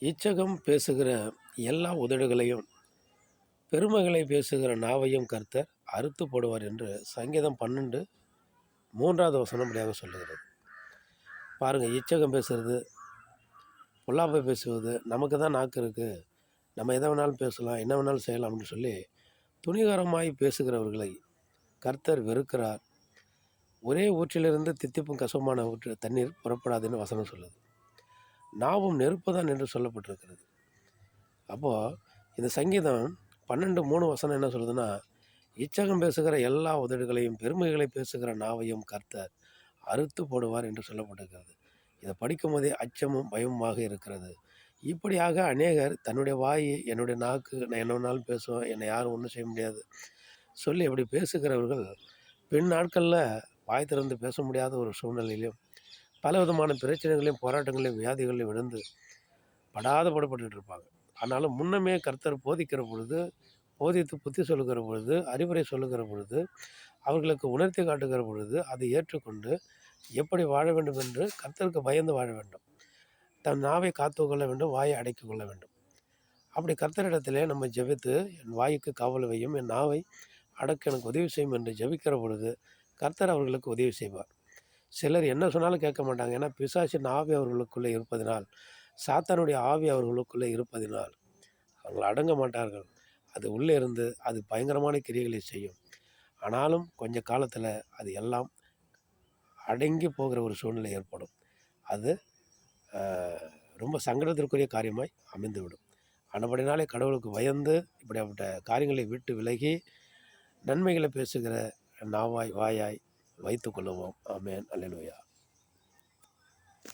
இச்சகம் பேசுகிற எல்லா உதடுகளையும் பெருமைகளை பேசுகிற நாவையும் கர்த்தர் அறுத்து போடுவார் என்று சங்கீதம் 12 3வது வசனம் இப்படியாக சொல்லுகிறது. பாருங்கள், இச்சகம் பேசுகிறது, பொல்லாப்பை பேசுவது, நமக்கு தான் நாக்கு இருக்குது, நம்ம எதை வேணாலும் பேசலாம், என்ன வேணாலும் செய்யலாம் அப்படின்னு சொல்லி துணிகரமாய் பேசுகிறவர்களை கர்த்தர் வெறுக்கிறார். ஒரே ஊற்றிலிருந்து தித்திப்பும் கசமான தண்ணீர் புறப்படாதுன்னு வசனம் சொல்லுது. நாவும் நெருப்பு தான் என்று சொல்லப்பட்டிருக்கிறது. அப்போது இந்த சங்கீதம் 12:3 வசனம் என்ன சொல்லுதுன்னா, இச்சகம் பேசுகிற எல்லா உதடுகளையும் பெருமைகளை பேசுகிற நாவையும் கர்த்தர் அறுத்து போடுவார் என்று சொல்லப்பட்டிருக்கிறது. இதை படிக்கும் போதே அச்சமும் பயமுமாக இருக்கிறது. இப்படியாக அநேகர் தன்னுடைய வாய், என்னுடைய நாக்கு, நான் என்ன வேணாலும் பேசுவேன், என்னை யாரும் ஒன்றும் செய்ய முடியாது சொல்லி அப்படி பேசுகிறவர்கள் பின் நாட்களில் வாய் திறந்து பேச முடியாத ஒரு சூழ்நிலையிலையும் பல விதமான பிரச்சனைகளையும் போராட்டங்களையும் வியாதிகளையும் விழுந்து படாத பாடுபட்டு இருப்பாங்க. ஆனாலும் முன்னமே கர்த்தர் போதிக்கிற பொழுது, போதித்து புத்தி சொல்லுகிற பொழுது, அறிவுரை சொல்லுகிற பொழுது, அவர்களுக்கு உணர்த்தி காட்டுகிற பொழுது அதை ஏற்றுக்கொண்டு எப்படி வாழ வேண்டும் என்று கர்த்தருக்கு பயந்து வாழ வேண்டும். தன் நாவை காத்து கொள்ள வேண்டும், வாயை அடக்கி கொள்ள வேண்டும். அப்படி கர்த்தரிடத்திலே நம்ம ஜெபித்து, என் வாய்க்கு காவல் வையும், என் நாவை அடக்க எனக்கு உதவி செய்யும் என்று ஜெபிக்கிற பொழுது கர்த்தர் அவர்களுக்கு உதவி செய்வார். சிலர் என்ன சொன்னாலும் கேட்க மாட்டாங்க. ஏன்னா பிசாசின் ஆவி அவர்களுக்குள்ளே இருப்பதினால், சாத்தானுடைய ஆவி அவர்களுக்குள்ளே இருப்பதினால் அவர்கள் அடங்க மாட்டார்கள். அது உள்ளே இருந்து அது பயங்கரமான கிரியைகளை செய்யும். ஆனாலும் கொஞ்ச காலத்தில் அது எல்லாம் அடங்கி போகிற ஒரு சூழ்நிலை ஏற்படும். அது ரொம்ப சங்கடத்திற்குரிய காரியமாய் அமைந்துவிடும். ஆனபடினாலே கடவுளுக்கு பயந்து இப்படிப்பட்ட காரியங்களை விட்டு விலகி நன்மைகளை பேசுகிற நாவாய் வாயாய் வைத்து கொள்ளுவோம். ஆமென். அல்லேலூயா.